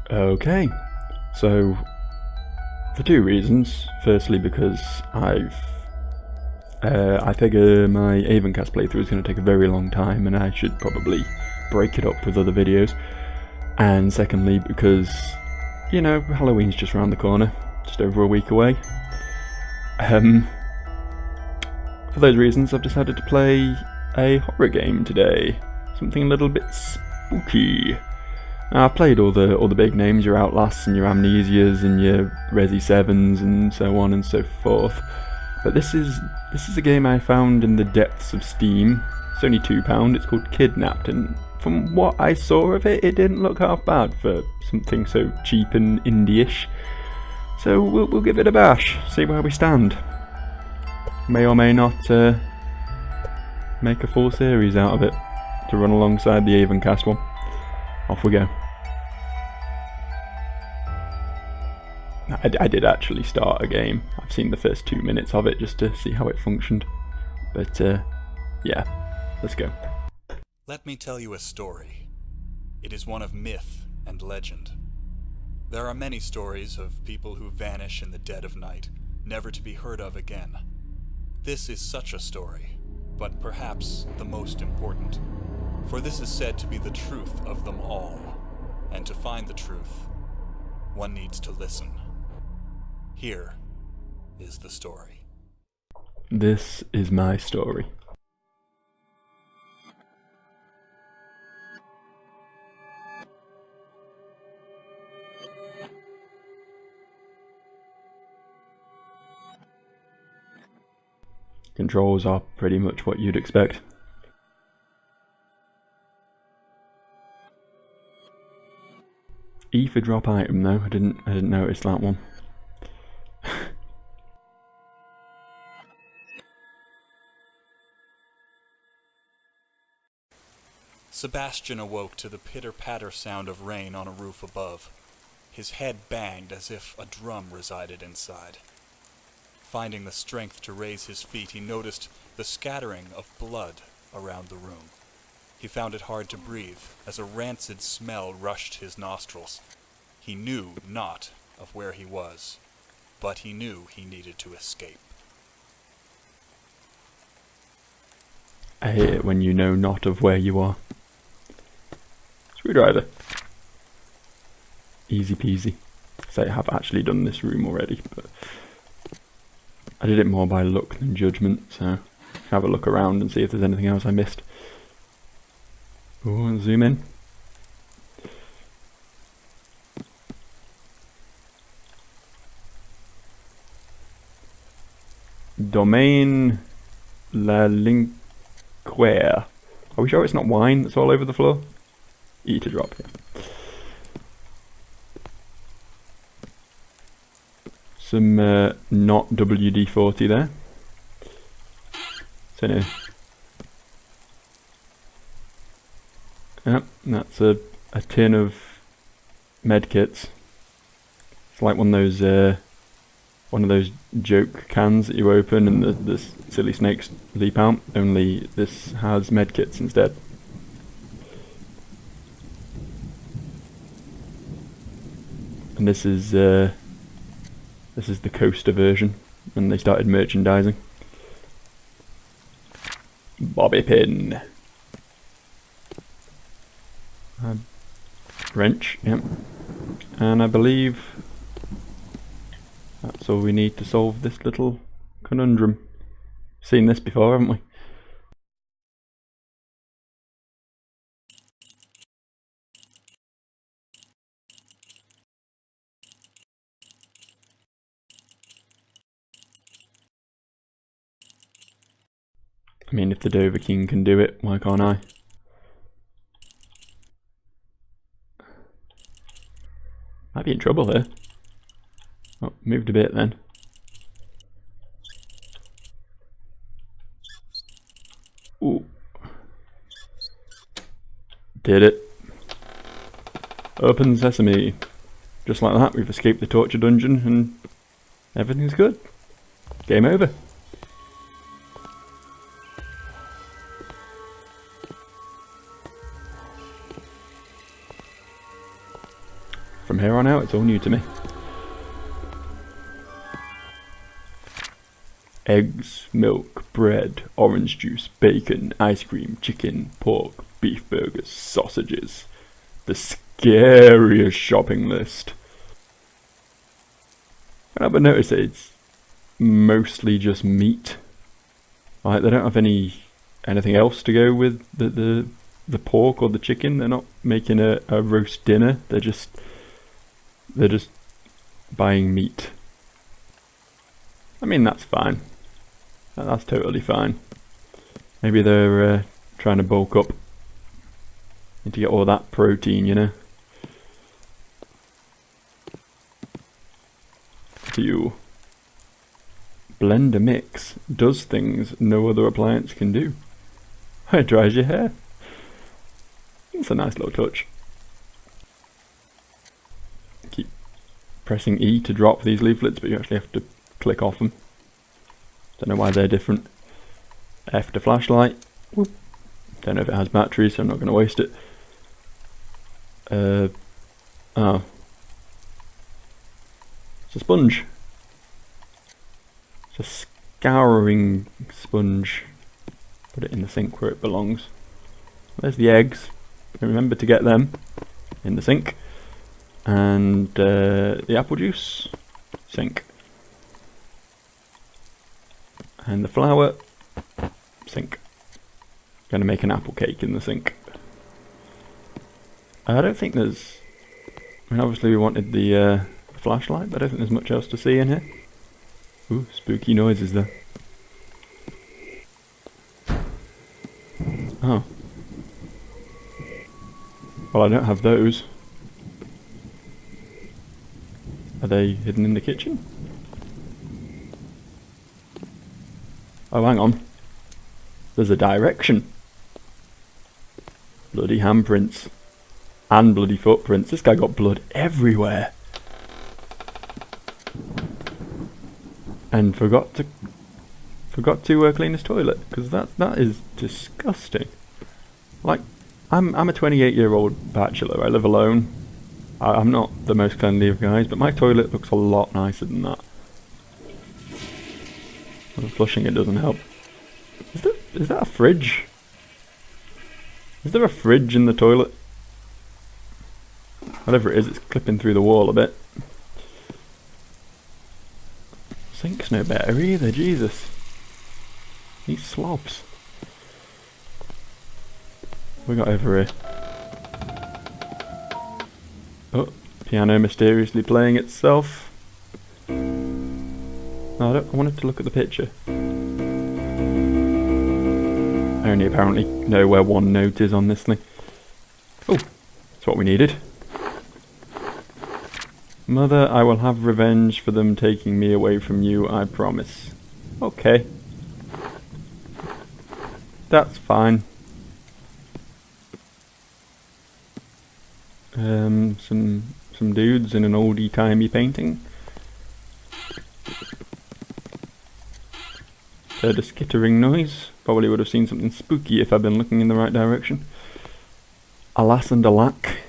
Okay, so for two reasons. Firstly, because I figure my Avencast playthrough is going to take a very long time, and I should probably break it up with other videos. And secondly, because you know Halloween's just around the corner, just over a week away. For those reasons, I've decided to play a horror game today. Something a little bit spooky. Now, I've played all the big names, your Outlasts and your Amnesias and your Resi 7s and so on and so forth. But this is a game I found in the depths of Steam. It's only £2. It's called Kidnapped, and from what I saw of it, it didn't look half bad for something so cheap and indie-ish. So we'll give it a bash, see where we stand. May or may not make a full series out of it to run alongside the Avencast one. Off we go. I did actually start a game. I've seen the first 2 minutes of it just to see how it functioned. But yeah, let's go. Let me tell you a story. It is one of myth and legend. There are many stories of people who vanish in the dead of night, never to be heard of again. This is such a story, but perhaps the most important. For this is said to be the truth of them all, and to find the truth, one needs to listen. Here is the story. This is my story. Controls are pretty much what you'd expect. E for drop item though, I didn't notice that one. Sebastian awoke to the pitter-patter sound of rain on a roof above. His head banged as if a drum resided inside. Finding the strength to raise his feet, he noticed the scattering of blood around the room. He found it hard to breathe, as a rancid smell rushed his nostrils. He knew not of where he was, but he knew he needed to escape. I hate it when you know not of where you are. Screwdriver. Easy peasy. So I have actually done this room already, but I did it more by luck than judgment, so have a look around and see if there's anything else I missed. Oh, zoom in. Domaine La Linquere. Are we sure it's not wine that's all over the floor? E to drop here. Some not WD-40 there. So no. Yep, that's a tin of medkits. It's like one of those joke cans that you open and the silly snakes leap out. Only this has medkits instead. And this is the coaster version, and they started merchandising. Bobby pin. Wrench, yep. And I believe that's all we need to solve this little conundrum. Seen this before, haven't we? I mean, if the Dover King can do it, why can't I? Might be in trouble here. Oh, moved a bit then. Ooh. Did it. Open sesame. Just like that, we've escaped the torture dungeon and everything's good. Game over. From here on out, it's all new to me. Eggs, milk, bread, orange juice, bacon, ice cream, chicken, pork, beef burgers, sausages. The scariest shopping list. And I've noticed that it's mostly just meat. Like, they don't have anything else to go with the pork or the chicken. They're not making a roast dinner. They're just buying meat. I mean, that's fine. That's totally fine. Maybe they're trying to bulk up. Need to get all that protein, you know. You blender mix does things no other appliance can do. It dries your hair. It's a nice little touch. Keep pressing E to drop these leaflets, but you actually have to click off them. Don't know why they're different. F to flashlight. Whoop. Don't know if it has batteries, so I'm not going to waste it. Oh. It's a sponge. It's a scouring sponge. Put it in the sink where it belongs. There's the eggs. Remember to get them in the sink. And the apple juice. Sink. And the flour, sink. Gonna make an apple cake in the sink. I don't think there's... I mean, obviously we wanted the flashlight, but I don't think there's much else to see in here. Ooh, spooky noises there. Oh. Well, I don't have those. Are they hidden in the kitchen? Oh, hang on. There's a direction. Bloody handprints. And bloody footprints. This guy got blood everywhere. And forgot to clean his toilet, because that is disgusting. Like, I'm a 28-year-old bachelor. I live alone. I'm not the most cleanly of guys, but my toilet looks a lot nicer than that. And flushing it doesn't help. Is that a fridge? Is there a fridge in the toilet? Whatever it is, it's clipping through the wall a bit. Sink's no better either, Jesus. These slobs. What we got over here? Oh, piano mysteriously playing itself. No, I wanted to look at the picture. I only apparently know where one note is on this thing. Oh, that's what we needed. Mother, I will have revenge for them taking me away from you, I promise. Okay. That's fine. Some dudes in an oldie-timey painting. Heard a skittering noise. Probably would have seen something spooky if I'd been looking in the right direction. Alas and alack,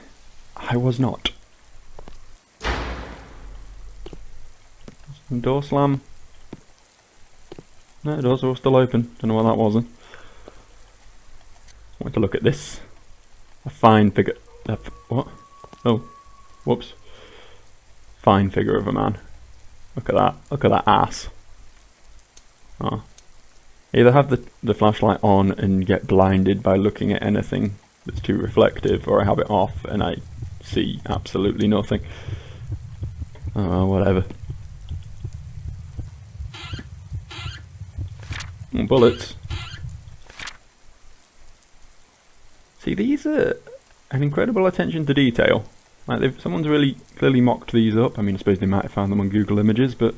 I was not. Door slam. No, the doors are all still open. Don't know what that was. I want to look at this. A fine figure. What? Oh, whoops. Fine figure of a man. Look at that. Look at that ass. Oh. Either have the flashlight on and get blinded by looking at anything that's too reflective, or I have it off and I see absolutely nothing. Oh, whatever. Bullets. See, these are an incredible attention to detail. Like, someone's really clearly mocked these up. I mean, I suppose they might have found them on Google Images, but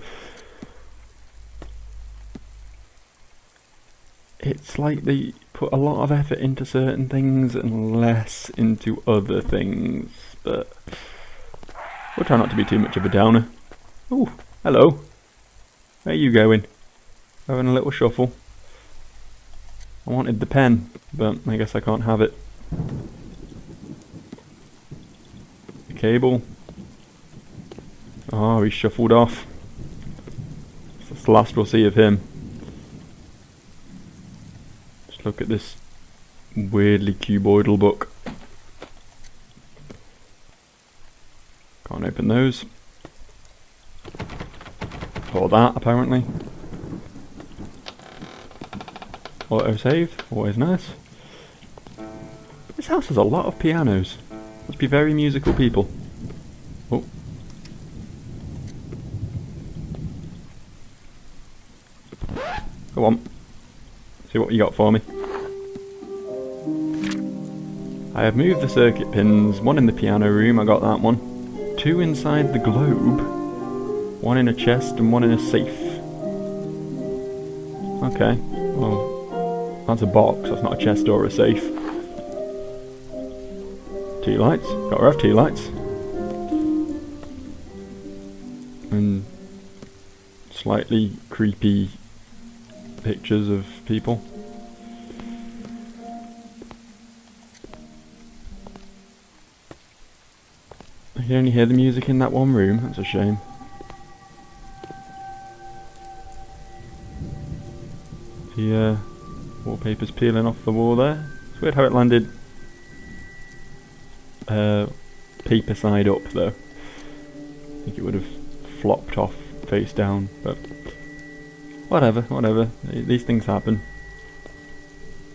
it's like they put a lot of effort into certain things and less into other things. But we'll try not to be too much of a downer. Oh, hello. Where are you going? Having a little shuffle. I wanted the pen, but I guess I can't have it. The cable. Oh, he's shuffled off. That's the last we'll see of him. Just look at this weirdly cuboidal book. Can't open those. Or that, apparently. Autosave, always nice. This house has a lot of pianos. Must be very musical people. Oh. Go on. See what you got for me. I have moved the circuit pins. One in the piano room, I got that one. 2 inside the globe. 1 in a chest and 1 in a safe. Okay, well, that's a box, that's not a chest or a safe. 2 lights, gotta have 2 lights. And slightly creepy pictures of people. I can only hear the music in that one room, that's a shame. The wallpaper's peeling off the wall there. It's weird how it landed paper side up though. I think it would have flopped off face down, but whatever, whatever. These things happen.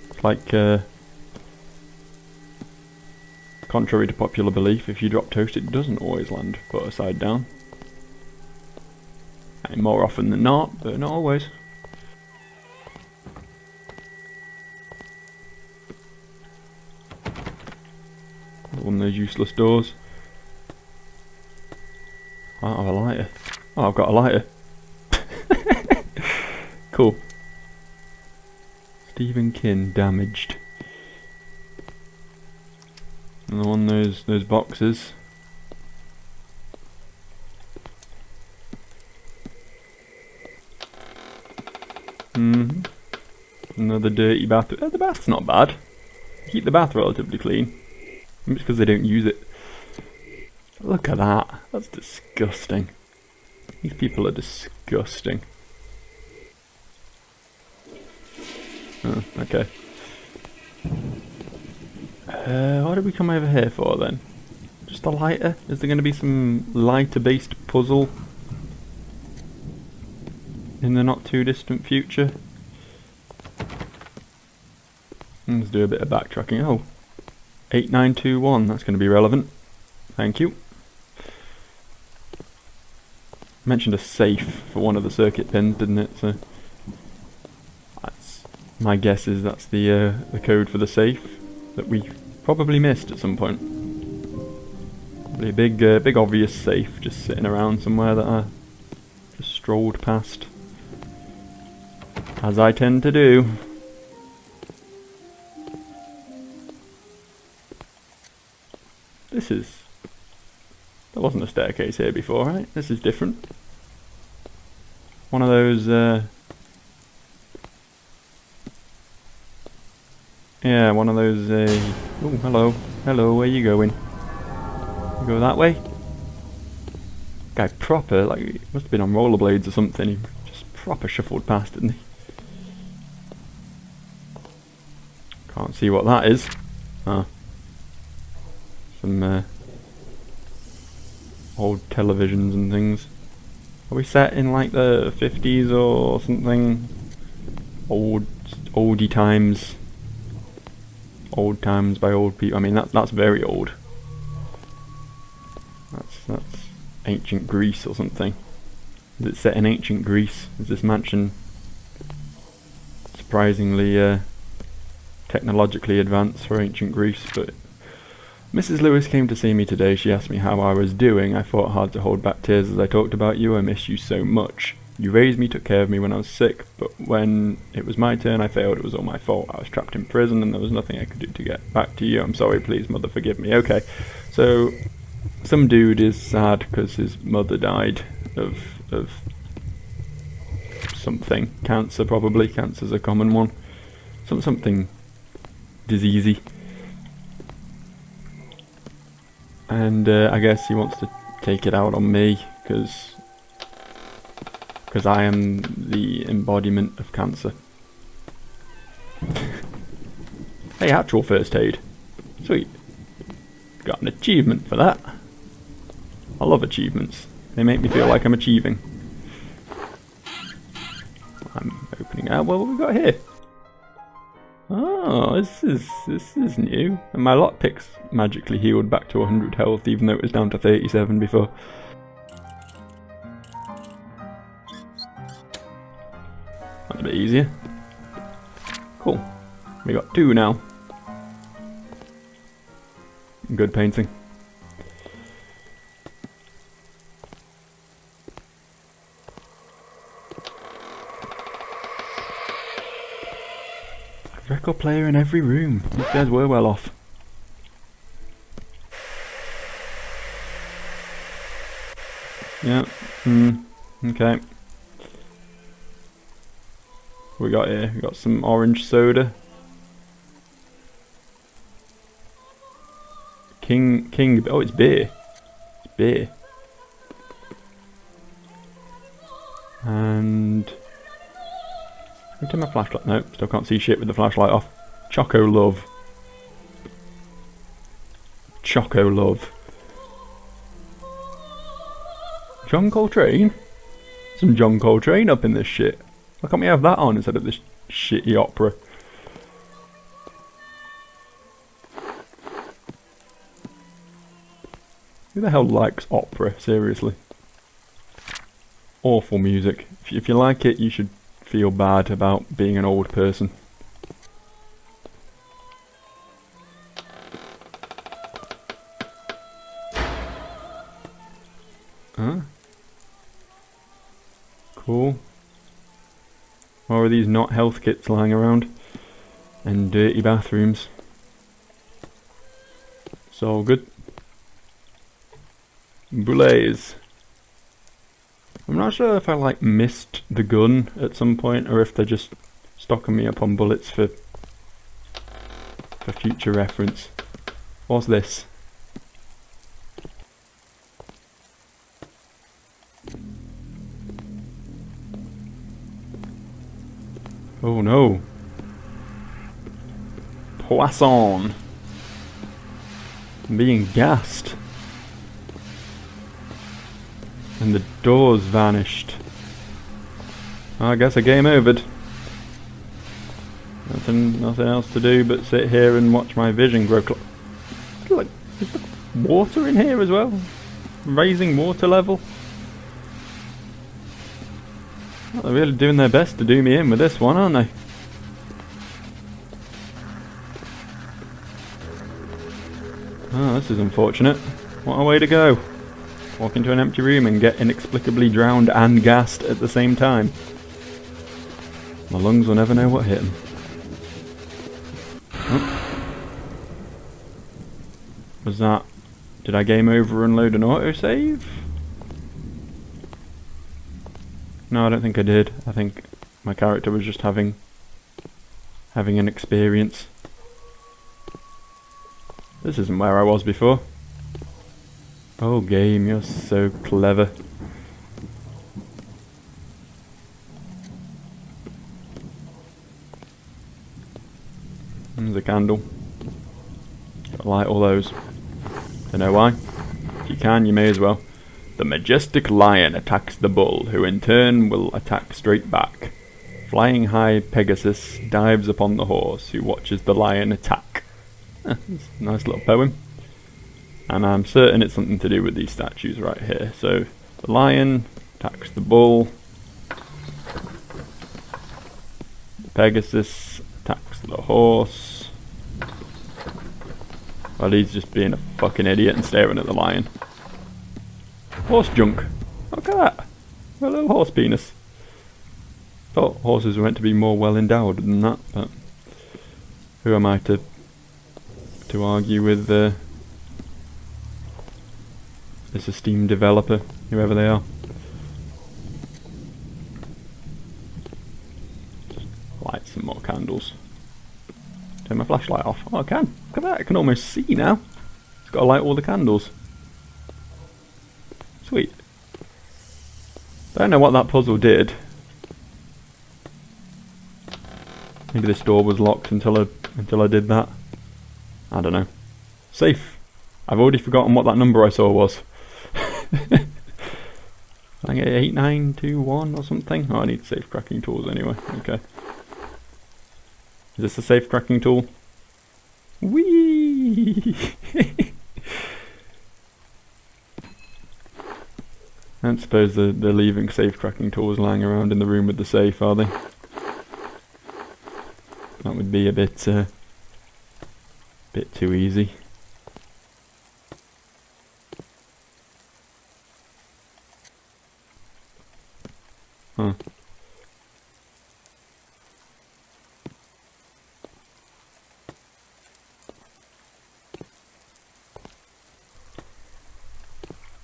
It's like, contrary to popular belief, if you drop toast it doesn't always land butter side down. And more often than not, but not always. One of those useless doors. I don't have a lighter. Oh, I've got a lighter. Cool. Stephen King damaged. Another one of those boxes. Another dirty bath. Oh, the bath's not bad. Keep the bath relatively clean. Maybe it's because they don't use it. Look at that. That's disgusting. These people are disgusting. Oh, okay. What did we come over here for then? Just a lighter? Is there going to be some lighter-based puzzle in the not too distant future? Let's do a bit of backtracking. Oh, 8921, that's going to be relevant. Thank you. Mentioned a safe for one of the circuit pins, didn't it? So that's my guess is that's the code for the safe that we probably missed at some point. Probably a big obvious safe just sitting around somewhere that I just strolled past, as I tend to do. There wasn't a staircase here before, right? This is different. One of those, yeah, one of those, oh, hello, where you going? You go that way? Guy proper, like, he must have been on rollerblades or something, he just proper shuffled past, didn't he? Can't see what that is. Ah. Some old televisions and things. Are we set in like the 50s or something? Oldie times. Old times by old people. I mean that's very old. That's ancient Greece or something. Is it set in ancient Greece? Is this mansion surprisingly technologically advanced for ancient Greece? But Mrs. Lewis came to see me today. She asked me how I was doing. I fought hard to hold back tears as I talked about you. I miss you so much. You raised me, took care of me when I was sick, but when it was my turn I failed. It was all my fault. I was trapped in prison and there was nothing I could do to get back to you. I'm sorry, please mother, forgive me. Okay, so some dude is sad because his mother died of something. Cancer probably. Cancer's a common one. Something diseasey. And I guess he wants to take it out on me because I am the embodiment of cancer. Hey, actual first aid. Sweet. Got an achievement for that. I love achievements. They make me feel like I'm achieving. I'm opening out. What have we got here? Oh, this is new. And my lockpick's magically healed back to 100 health, even though it was down to 37 before. That's a bit easier. Cool. We got 2 now. Good painting. Record player in every room. These guys were well off. Yeah. Okay. What we got here? We got some orange soda. King. Oh, it's beer. It's beer. And can I turn my flashlight? No, still can't see shit with the flashlight off. Choco Love. Choco Love. John Coltrane? Some John Coltrane up in this shit. Why can't we have that on instead of this shitty opera? Who the hell likes opera? Seriously. Awful music. If you like it, you should feel bad about being an old person. Huh? Cool. Or are these not health kits lying around? And dirty bathrooms. It's all good. Boulets. I'm not sure if I like missed the gun at some point or if they're just stocking me up on bullets for future reference. What's this? Oh no. Poisson. I'm being gassed. And the doors vanished. I guess a game overed. Nothing else to do but sit here and watch my vision grow. Look, is there water in here as well? Raising water level? Well, they're really doing their best to do me in with this one, aren't they? Oh, this is unfortunate. What a way to go. Walk into an empty room and get inexplicably drowned and gassed at the same time. My lungs will never know what hit them. Oh. Was that... Did I game over and load an autosave? No, I don't think I did. I think my character was just having an experience. This isn't where I was before. Oh game, you're so clever. There's a candle. Gotta light all those. Don't know why. If you can, you may as well. The majestic lion attacks the bull, who in turn will attack straight back. Flying high Pegasus dives upon the horse, who watches the lion attack. That's a nice little poem. And I'm certain it's something to do with these statues right here. So, the lion attacks the bull. Pegasus attacks the horse. Well, he's just being a fucking idiot and staring at the lion. Horse junk. Look at that. A little horse penis. Thought horses were meant to be more well endowed than that, but who am I to argue with this esteemed developer, whoever they are. Light some more candles. Turn my flashlight off. Oh, I can. Look at that. I can almost see now. It's got to light all the candles. Sweet. Don't know what that puzzle did. Maybe this door was locked until I did that. I don't know. Safe. I've already forgotten what that number I saw was. I get 8921 or something. Oh, I need safe cracking tools anyway. Okay. Is this a safe cracking tool? Whee! I don't suppose they're leaving safe cracking tools lying around in the room with the safe, are they? That would be a bit too easy. Huh.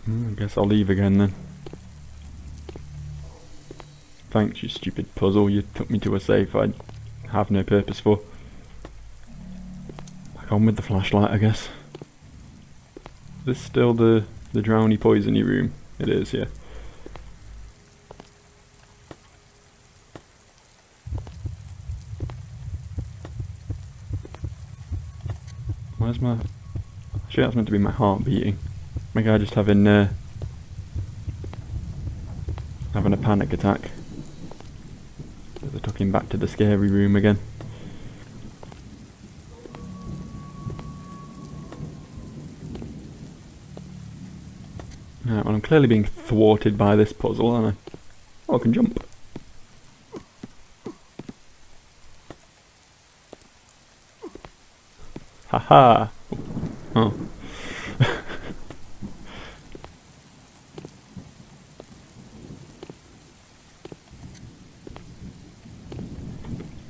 I guess I'll leave again then. Thanks, you stupid puzzle. You took me to a safe I have no purpose for. Back on with the flashlight, I guess. Is this still the drowny poisony room? It is, yeah. Where's my... Actually, that's meant to be my heart beating. My guy just having a panic attack. They took him back to the scary room again. Right, well, I'm clearly being thwarted by this puzzle, aren't I? Oh, I can jump. Haha! Oh.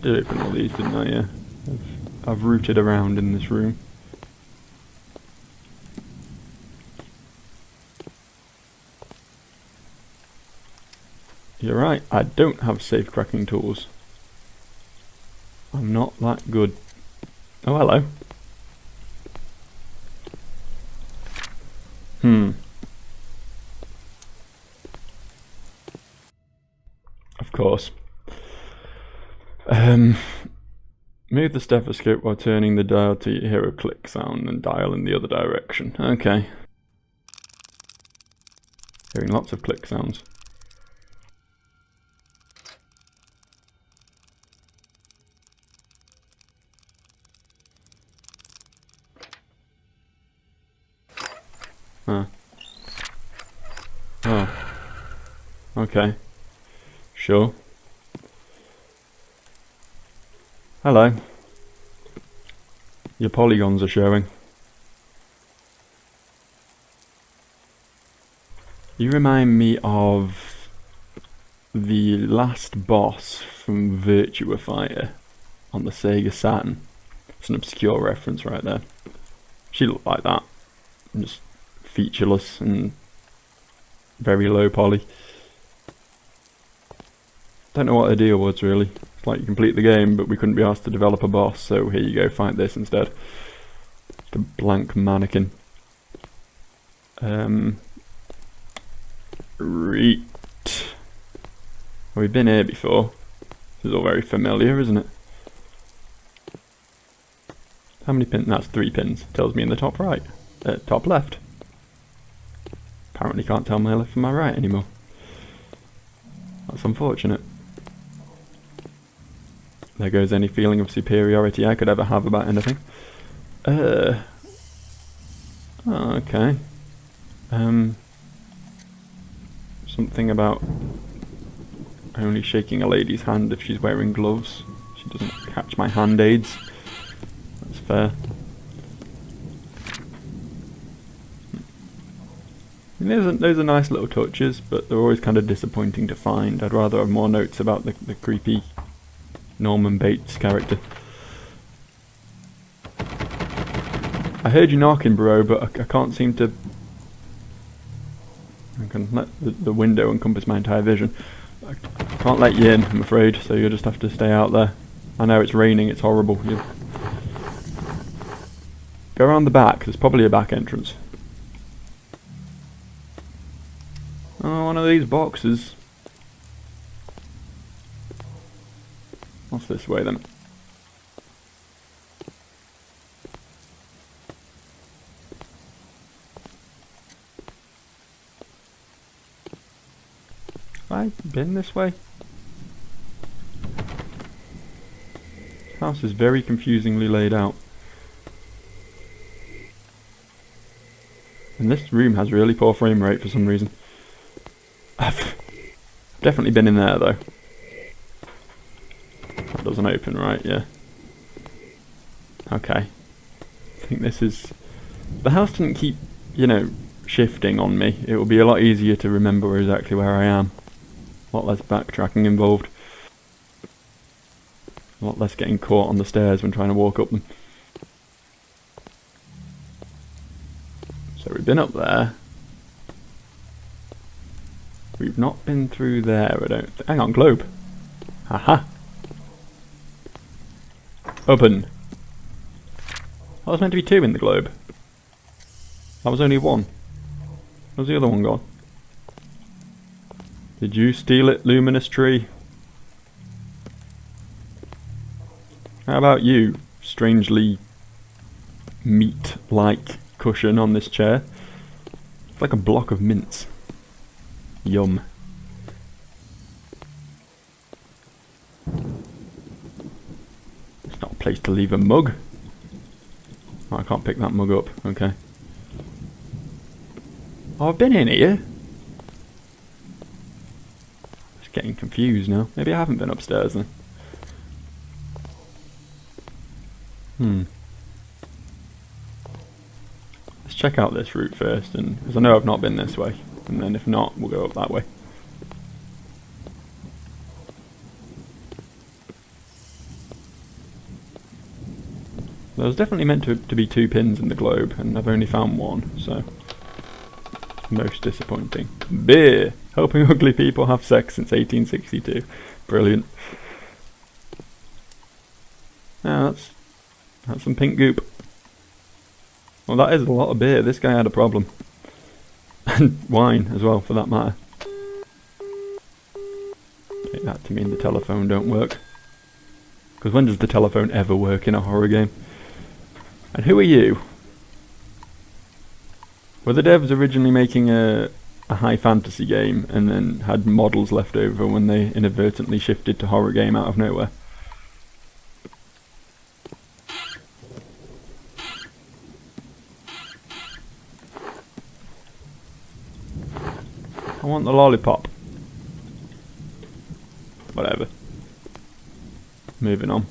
Did open all these, didn't I? Yeah. I've rooted around in this room. You're right, I don't have safe cracking tools. I'm not that good. Oh, hello. Of course. Move the stethoscope while turning the dial till you hear a click sound and dial in the other direction. Okay. Hearing lots of click sounds. Huh. Oh. Okay. Sure. Hello. Your polygons are showing. You remind me of the last boss from Virtua Fighter on the Sega Saturn. It's an obscure reference right there. She looked like that. Just featureless and very low poly. Don't know what the deal was really. It's like you complete the game, but we couldn't be asked to develop a boss, so here you go, fight this instead. The blank mannequin. Right. We've been here before. This is all very familiar, isn't it? How many pins? That's 3 pins. Tells me in the top right. Top left. Apparently can't tell my left from my right anymore. That's unfortunate. There goes any feeling of superiority I could ever have about anything. Oh, okay. Something about only shaking a lady's hand if she's wearing gloves. She doesn't catch my hand aids. That's fair. Those are nice little touches, but they're always kind of disappointing to find. I'd rather have more notes about the creepy Norman Bates character. I heard you knocking, bro, but I can't seem to... I can let the window encompass my entire vision. I can't let you in, I'm afraid, so you'll just have to stay out there. I know it's raining, it's horrible. Go around the back, there's probably a back entrance. Oh, one of these boxes. What's this way then? Have I been this way? This house is very confusingly laid out. And this room has really poor frame rate for some reason. I've definitely been in there though. That doesn't open, right? Yeah. Okay. I think this is... The house didn't keep, you know, shifting on me. It will be a lot easier to remember exactly where I am. A lot less backtracking involved. A lot less getting caught on the stairs when trying to walk up them. So we've been up there. We've not been through there, I don't think. Hang on, globe. Haha. Open. Oh, there's meant to be 2 in the globe. That was only 1. Where's the other one gone? Did you steal it, luminous tree? How about you, strangely meat-like cushion on this chair? It's like a block of mince. Yum. It's not a place to leave a mug. Oh, I can't pick that mug up. Okay. Oh, I've been in here. Just getting confused now. Maybe I haven't been upstairs then. Let's check out this route first, and because I know I've not been this way, and then if not, we'll go up that way. There's definitely meant to be 2 pins in the globe, and I've only found 1, so most disappointing. Beer! Helping ugly people have sex since 1862. Brilliant. Yeah, that's some pink goop. Well, that is a lot of beer. This guy had a problem. And wine as well, for that matter. Take that to mean the telephone don't work. Because when does the telephone ever work in a horror game? And who are you? Were the devs originally making a high fantasy game and then had models left over when they inadvertently shifted to horror game out of nowhere? I want the lollipop. Whatever. Moving on.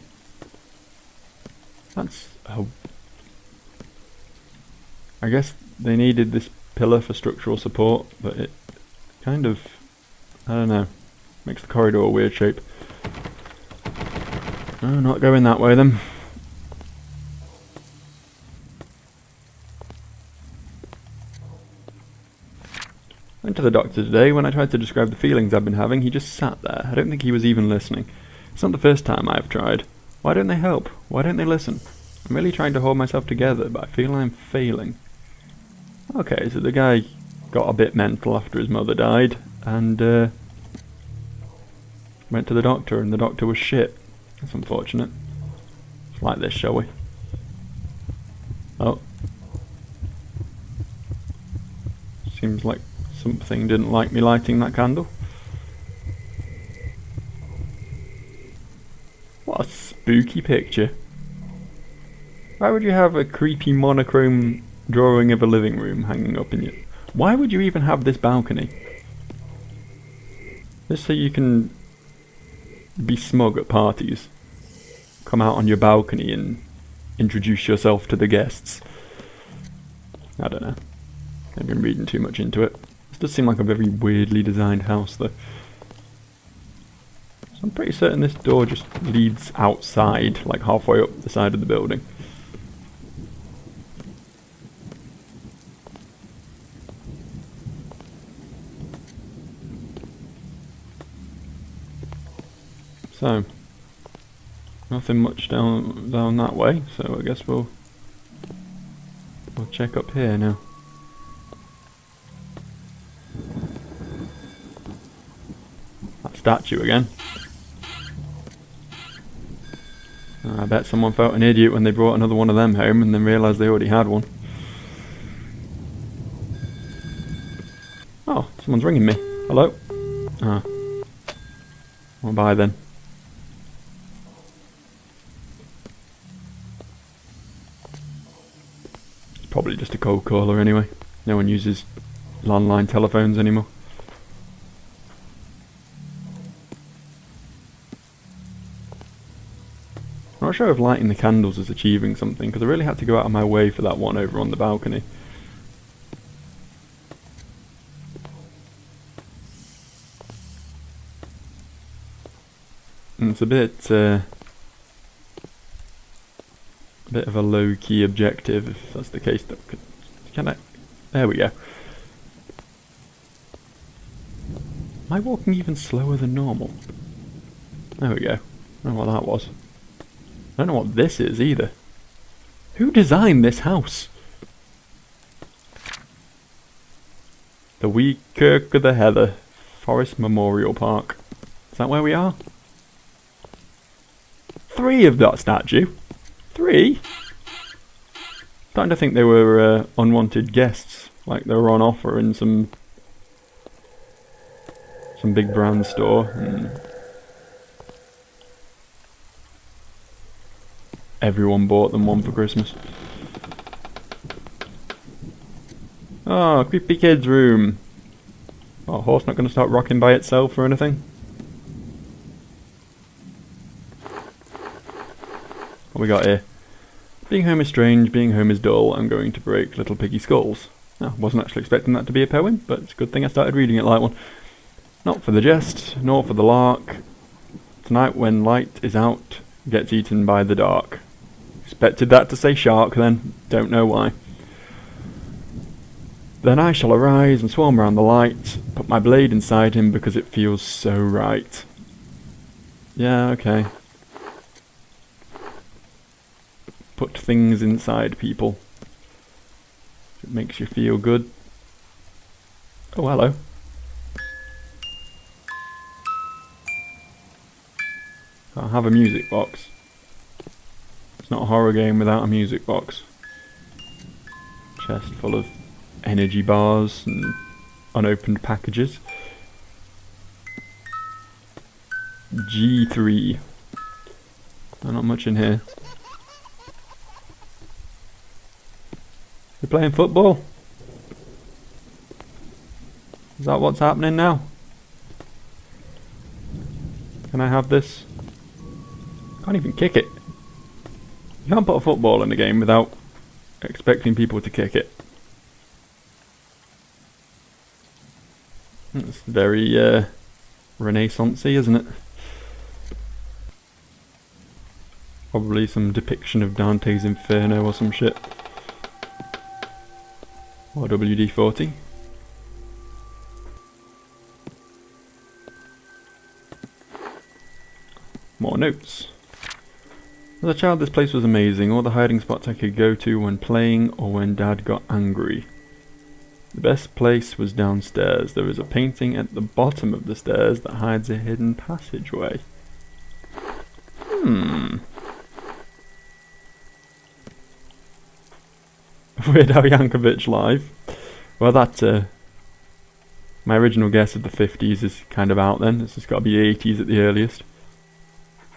That's... oh. I guess they needed this pillar for structural support, but it kind of... I don't know. Makes the corridor a weird shape. Oh, not going that way then. Went to the doctor today. When I tried to describe the feelings I've been having, he just sat there. I don't think he was even listening. It's not the first time I've tried. Why don't they help? Why don't they listen? I'm really trying to hold myself together, but I feel I'm failing. Okay, so the guy got a bit mental after his mother died, and went to the doctor, and the doctor was shit. That's unfortunate. Let's light this, shall we? Oh. Seems like something didn't like me lighting that candle. What a spooky picture. Why would you have a creepy monochrome drawing of a living room hanging up in your... Why would you even have this balcony? Just so you can be smug at parties. Come out on your balcony and introduce yourself to the guests. I don't know. Maybe I'm reading too much into it. This does seem like a very weirdly designed house though. So I'm pretty certain this door just leads outside, like halfway up the side of the building. So, nothing much down that way, so I guess we'll check up here now. That statue again. I bet someone felt an idiot when they brought another one of them home and then realised they already had one. Oh, someone's ringing me. Hello? Ah. Well, bye then. It's probably just a cold caller anyway. No one uses landline telephones anymore. I'm not sure if lighting the candles is achieving something, because I really had to go out of my way for that one over on the balcony. And it's a bit of a low-key objective, if that's the case. Can I? There we go. Am I walking even slower than normal? There we go. I don't know what that was. I don't know what this is either. Who designed this house? The Wee Kirk of the Heather Forest Memorial Park. Is that where we are? 3 of that statue. 3? Starting to think they were unwanted guests, like they were on offer in some big brand store. And everyone bought them one for Christmas. Oh, creepy kids room. Oh, horse not going to start rocking by itself or anything? What we got here? Being home is strange, being home is dull, I'm going to break little piggy skulls. I wasn't actually expecting that to be a poem, but it's a good thing I started reading it like one. Not for the jest, nor for the lark. Tonight when light is out, gets eaten by the dark. Expected that to say shark then, don't know why. Then I shall arise and swarm round the light, put my blade inside him because it feels so right. Yeah, okay. Put things inside people. It makes you feel good. Oh, hello. Can't have a music box. It's not a horror game without a music box. Chest full of energy bars and unopened packages. G3. Not much in here. We're playing football? Is that what's happening now? Can I have this? Can't even kick it. You can't put a football in a game without expecting people to kick it. It's very Renaissance-y, isn't it? Probably some depiction of Dante's Inferno or some shit. Or WD-40. More notes. As a child, this place was amazing. All the hiding spots I could go to when playing or when Dad got angry. The best place was downstairs. There is a painting at the bottom of the stairs that hides a hidden passageway. Weird Al Yankovic live. Well, that my original guess of the 50s is kind of out then. It's just got to be 80s at the earliest.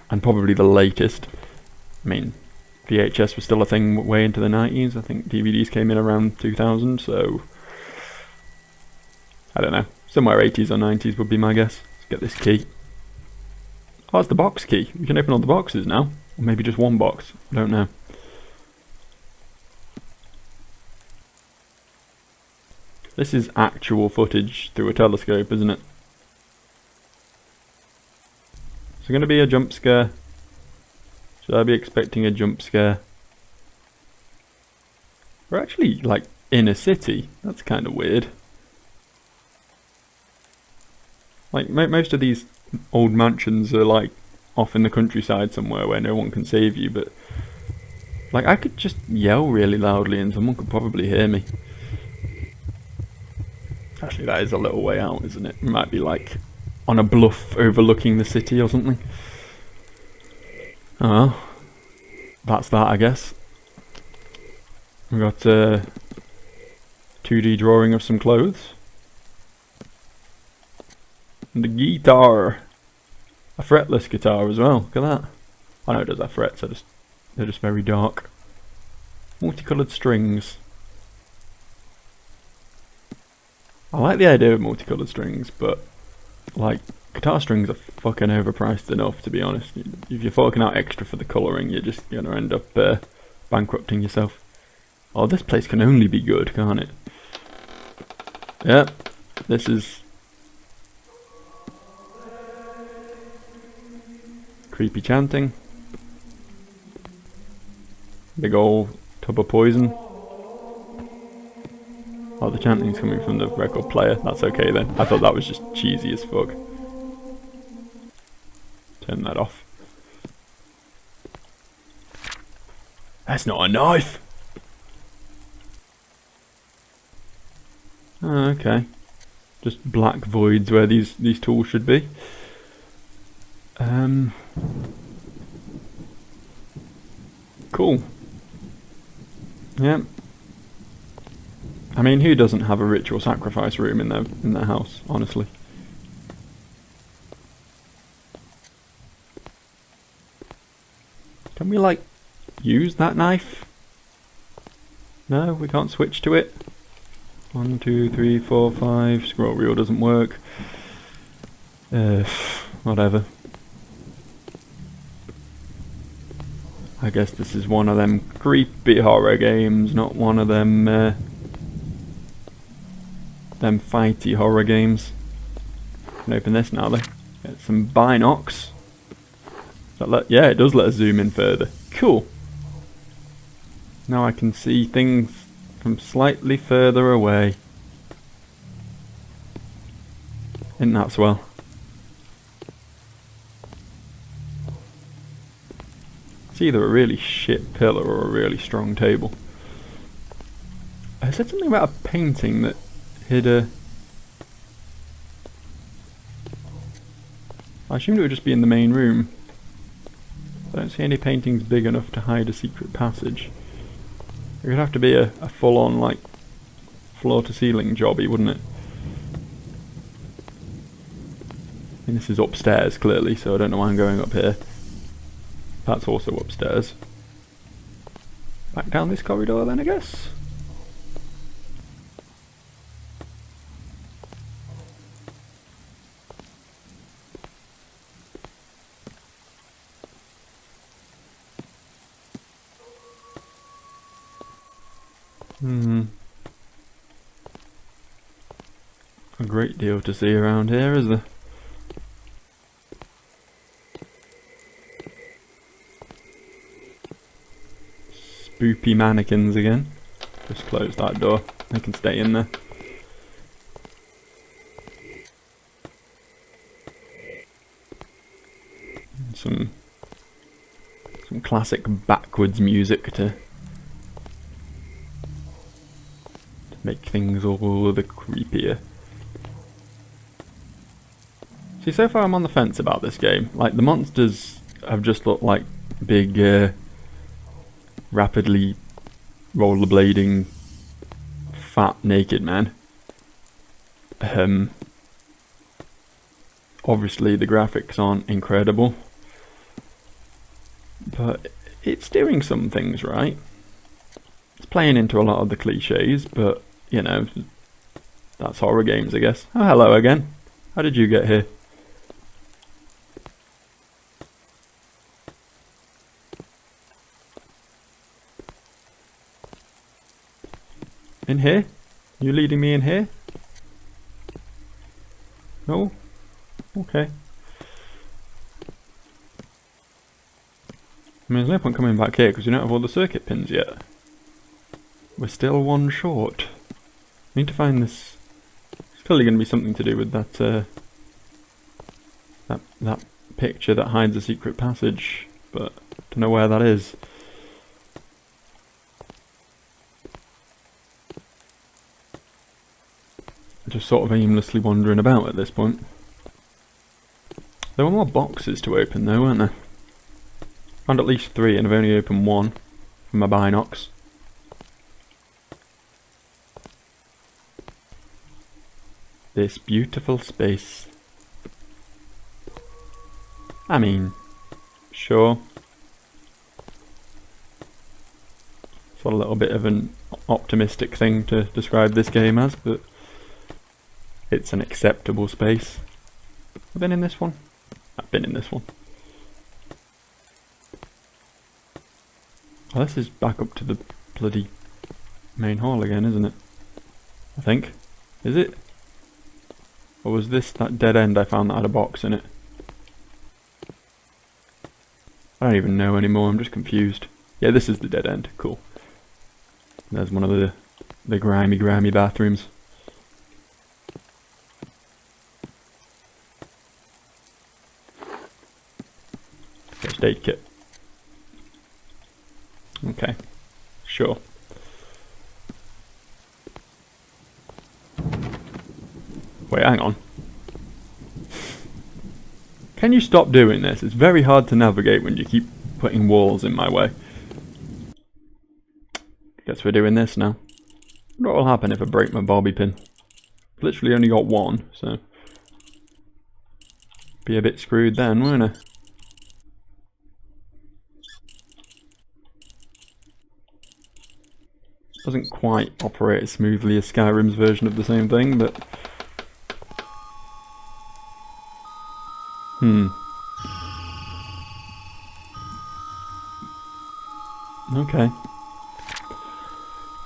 And probably the latest. I mean, VHS was still a thing way into the 90s. I think DVDs came in around 2000, so I don't know. Somewhere 80s or 90s would be my guess. Let's get this key. Oh, it's the box key. We can open all the boxes now. Or maybe just one box. I don't know. This is actual footage through a telescope, isn't it? Is there going to be a jump scare? Should I be expecting a jump scare? We're actually, like, in a city. That's kind of weird. Like, most of these old mansions are, like, off in the countryside somewhere where no one can save you, but like, I could just yell really loudly and someone could probably hear me. Actually, that is a little way out, isn't it? It might be, like, on a bluff overlooking the city or something. Oh well. that's that, I guess. We've got a 2D drawing of some clothes. And a guitar. A fretless guitar as well, look at that. I know it does have frets, they're just very dark. Multicoloured strings. I like the idea of multicoloured strings, but like guitar strings are fucking overpriced enough, to be honest. If you're forking out extra for the colouring, you're just gonna end up bankrupting yourself. Oh, this place can only be good, can't it? Yep, this is creepy chanting. Big old tub of poison. Oh, the chanting's coming from the record player. That's okay then. I thought that was just cheesy as fuck. Turn that off. That's not a knife! Oh, okay. Just black voids where these tools should be. Cool. Yeah. I mean, who doesn't have a ritual sacrifice room in their house, honestly? Can we, like, use that knife? No, we can't switch to it. 1, 2, 3, 4, 5. Scroll wheel doesn't work. Whatever. I guess this is one of them creepy horror games, not one of them fighty horror games. Can open this now though. Get some binocs. Yeah, it does let us zoom in further. Cool. Now I can see things from slightly further away. Isn't that swell? It's either a really shit pillar or a really strong table. I said something about a painting that hid a... I assumed it would just be in the main room. I don't see any paintings big enough to hide a secret passage. It would have to be a full-on, like, floor-to-ceiling jobby, wouldn't it? I mean, this is upstairs, clearly, so I don't know why I'm going up here. That's also upstairs. Back down this corridor then, I guess? A great deal to see around here, is there? Spoopy mannequins again. Just close that door. They can stay in there. Some classic backwards music to make things all the creepier. See, so far I'm on the fence about this game. Like, the monsters have just looked like big, rapidly rollerblading, fat, naked men. Obviously the graphics aren't incredible, but it's doing some things right. It's playing into a lot of the cliches, but, you know, that's horror games, I guess. Oh, hello again. How did you get here? In here? You leading me in here? No? Okay. I mean, there's no point coming back here because we don't have all the circuit pins yet. We're still one short. I need to find this. It's clearly going to be something to do with that that picture that hides a secret passage, but I don't know where that is. Just sort of aimlessly wandering about at this point. There were more boxes to open though, weren't there? Found at least 3 and I've only opened 1 from my binocs. This beautiful space. I mean, sure. It's a little bit of an optimistic thing to describe this game as, but it's an acceptable space. I've been in this one? I've been in this one. Oh, this is back up to the bloody main hall again, isn't it? I think. Is it? Or was this that dead end I found that had a box in it? I don't even know anymore, I'm just confused. Yeah, this is the dead end. Cool. There's one of the grimy bathrooms. First aid kit. Okay. Sure. Wait, hang on. Can you stop doing this? It's very hard to navigate when you keep putting walls in my way. Guess we're doing this now. What will happen if I break my bobby pin? I've literally only got 1, so... be a bit screwed then, won't I? Doesn't quite operate as smoothly as Skyrim's version of the same thing, but... Okay.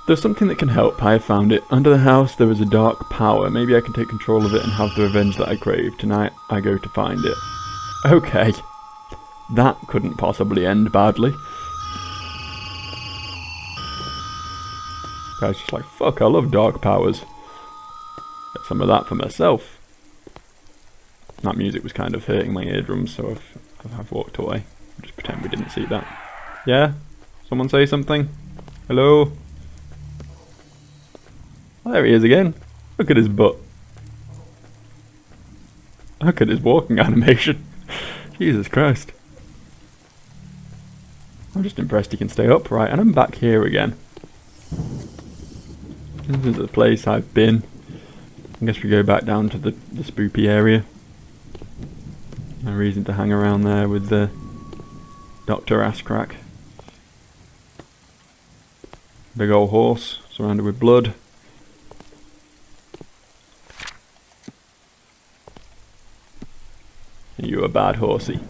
There's something that can help, I have found it. Under the house there is a dark power. Maybe I can take control of it and have the revenge that I crave. Tonight I go to find it. Okay. That couldn't possibly end badly. Guy's just like, fuck, I love dark powers. Get some of that for myself. That music was kind of hurting my eardrums, so I've walked away. I'll just pretend we didn't see that. Yeah? Someone say something? Hello? Oh, there he is again. Look at his butt. Look at his walking animation. Jesus Christ. I'm just impressed he can stay upright, and I'm back here again. This is the place I've been. I guess we go back down to the spoopy area. No reason to hang around there with the Dr. Asscrack. Big old horse surrounded with blood. Are you a bad horsey?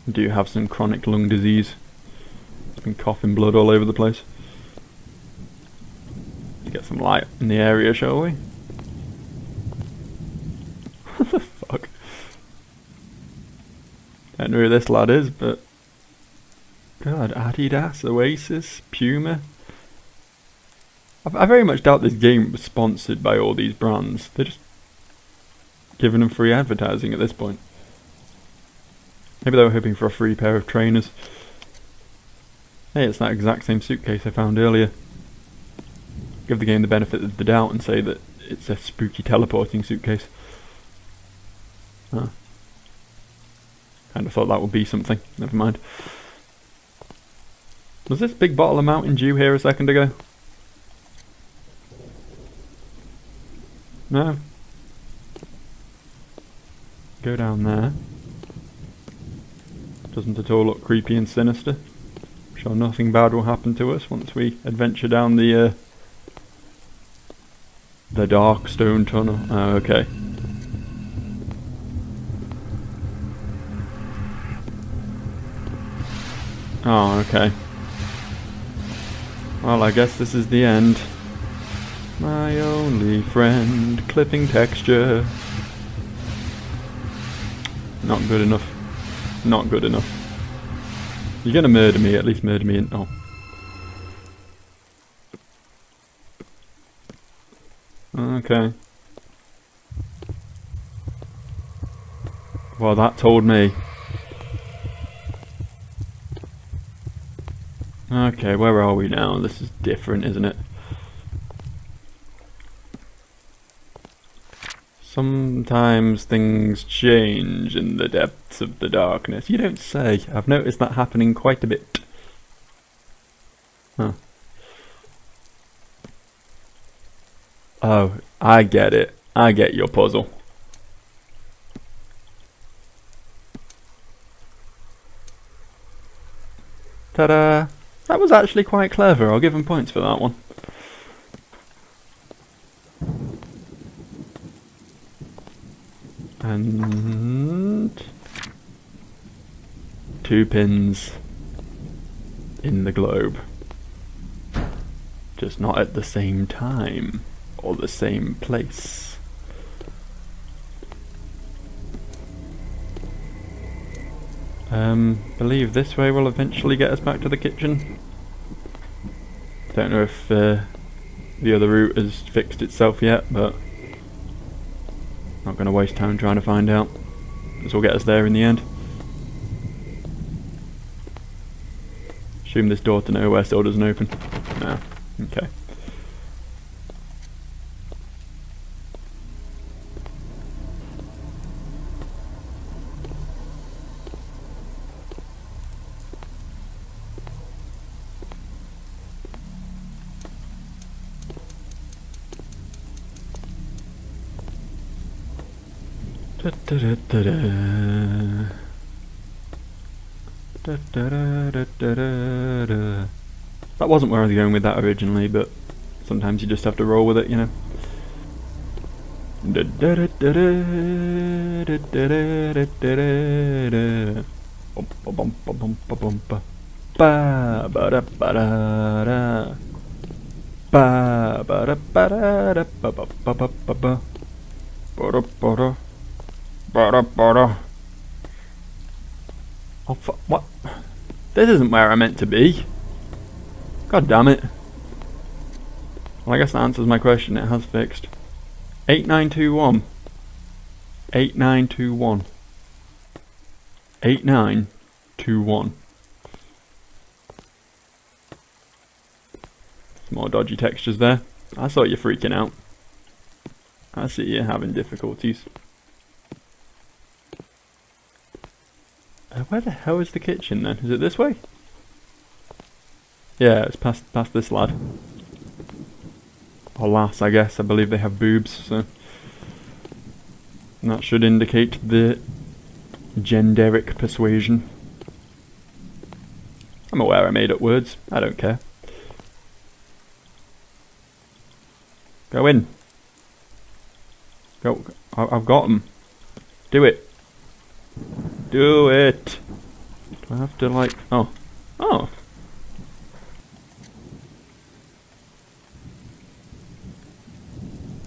Do you have some chronic lung disease? It's been coughing blood all over the place. Let's get some light in the area, shall we? What the fuck? Don't know who this lad is, but... God, Adidas, Oasis, Puma... I very much doubt this game was sponsored by all these brands. They're just giving them free advertising at this point. Maybe they were hoping for a free pair of trainers. Hey, it's that exact same suitcase I found earlier. Give the game the benefit of the doubt and say that it's a spooky teleporting suitcase. Huh. Kind of thought that would be something. Never mind. Was this big bottle of Mountain Dew here a second ago? No. Go down there. Doesn't at all look creepy and sinister. I'm sure nothing bad will happen to us once we adventure down the dark stone tunnel. Oh, okay. Oh, okay. Well, I guess this is the end. My only friend, clipping texture. Not good enough. Not good enough. You're gonna murder me, at least murder me in... Oh. Okay. Well, that told me. Okay, where are we now? This is different, isn't it? Sometimes things change in the depths of the darkness. You don't say. I've noticed that happening quite a bit. Huh. Oh, I get it. I get your puzzle. Ta-da! That was actually quite clever. I'll give him points for that one. And 2 pins in the globe. Just not at the same time or the same place. Believe this way will eventually get us back to the kitchen. Don't know if the other route has fixed itself yet, but not going to waste time trying to find out. This will get us there in the end. Assume this door to nowhere still doesn't open. No. Okay. That wasn't where I was going with that originally, but sometimes you just have to roll with it, you know. Oh, what? This isn't where I meant to be. God damn it. Well, I guess that answers my question. It has fixed. 8921. 8921. 8921. Some more dodgy textures there. I saw you freaking out. I see you having difficulties. Where the hell is the kitchen then? Is it this way? Yeah, it's past this lad. Or lass, I guess. I believe they have boobs, so that should indicate the genderic persuasion. I'm aware I made up words. I don't care. Go in. Go. I've got them. Do it. Do it. Do I have to like... Oh. Oh.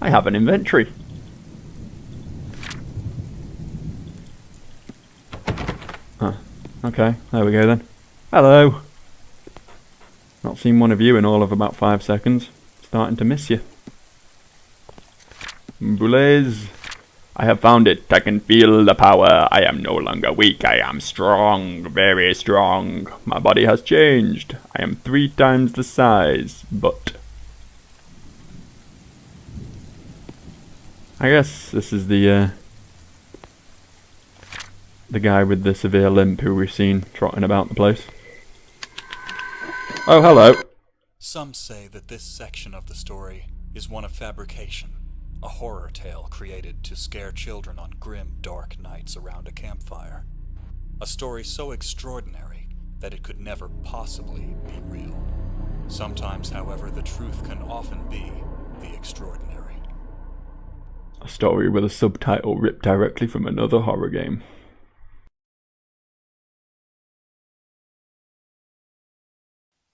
I have an inventory. Huh. Okay, there we go then. Hello. Not seen one of you in all of about 5 seconds. Starting to miss you. Boulez. I have found it. I can feel the power. I am no longer weak. I am strong. Very strong. My body has changed. I am 3 times the size, but... I guess this is the guy with the severe limp who we've seen trotting about the place. Oh, hello. Some say that this section of the story is one of fabrication, a horror tale created to scare children on grim, dark nights around a campfire. A story so extraordinary that it could never possibly be real. Sometimes, however, the truth can often be the extraordinary. A story with a subtitle ripped directly from another horror game.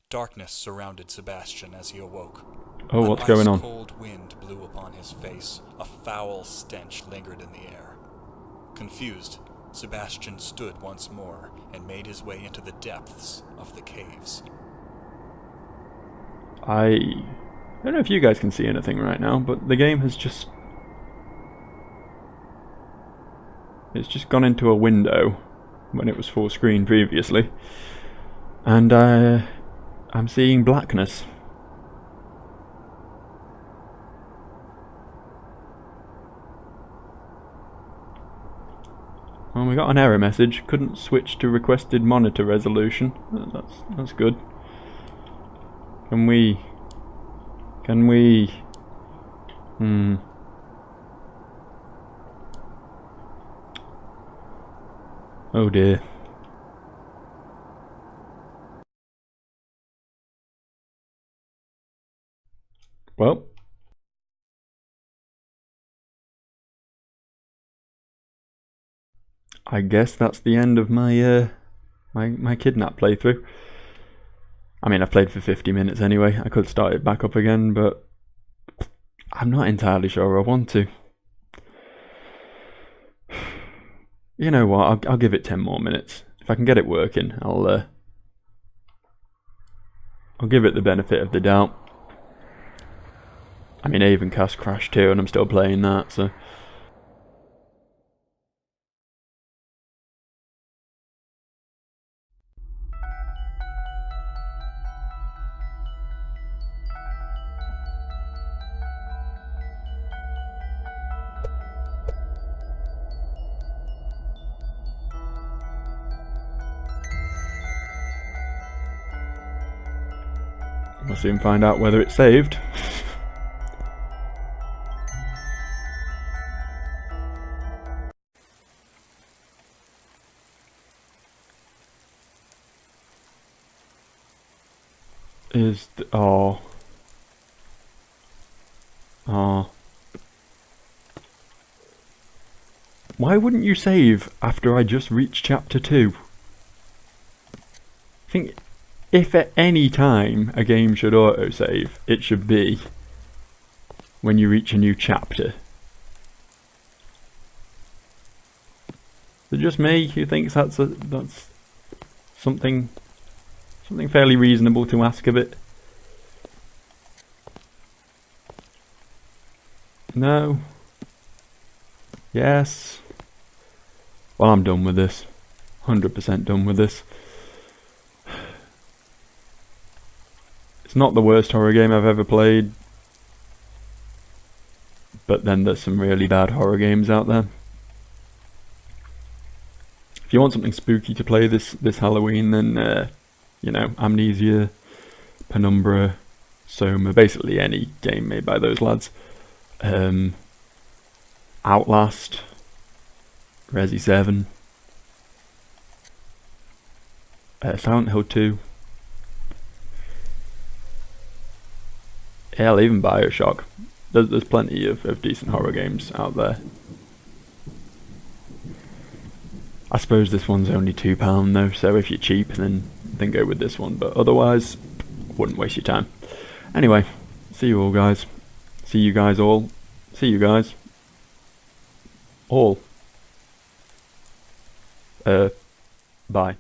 Darkness surrounded Sebastian as he awoke. Oh, what's going on? An ice-cold wind blew upon his face. A foul stench lingered in the air. Confused, Sebastian stood once more and made his way into the depths of the caves. I don't know if you guys can see anything right now, but the game has just... It's just gone into a window when it was full screen previously. And I'm seeing blackness. Well, we got an error message. Couldn't switch to requested monitor resolution. That's good. Can we? Oh dear. Well. I guess that's the end of my my kidnap playthrough. I mean, I've played for 50 minutes anyway. I could start it back up again, but I'm not entirely sure I want to. You know what? I'll give it 10 more minutes. If I can get it working, I'll give it the benefit of the doubt. I mean, I even cast Crash 2 and I'm still playing that, so. We'll soon find out whether it's saved. Oh. Why wouldn't you save after I just reached chapter 2? I think if at any time a game should autosave, it should be when you reach a new chapter. Is it just me who thinks that's something fairly reasonable to ask of it? No? Yes? Well, I'm done with this. 100% done with this. It's not the worst horror game I've ever played, but then there's some really bad horror games out there. If you want something spooky to play this Halloween, then you know, Amnesia, Penumbra, Soma, basically any game made by those lads. Outlast, Resi 7, Silent Hill 2. Hell, even Bioshock. There's plenty of decent horror games out there. I suppose this one's only £2 though, so if you're cheap then go with this one, but otherwise, wouldn't waste your time. Anyway, see you all guys. See you guys all. See you guys. All. Bye.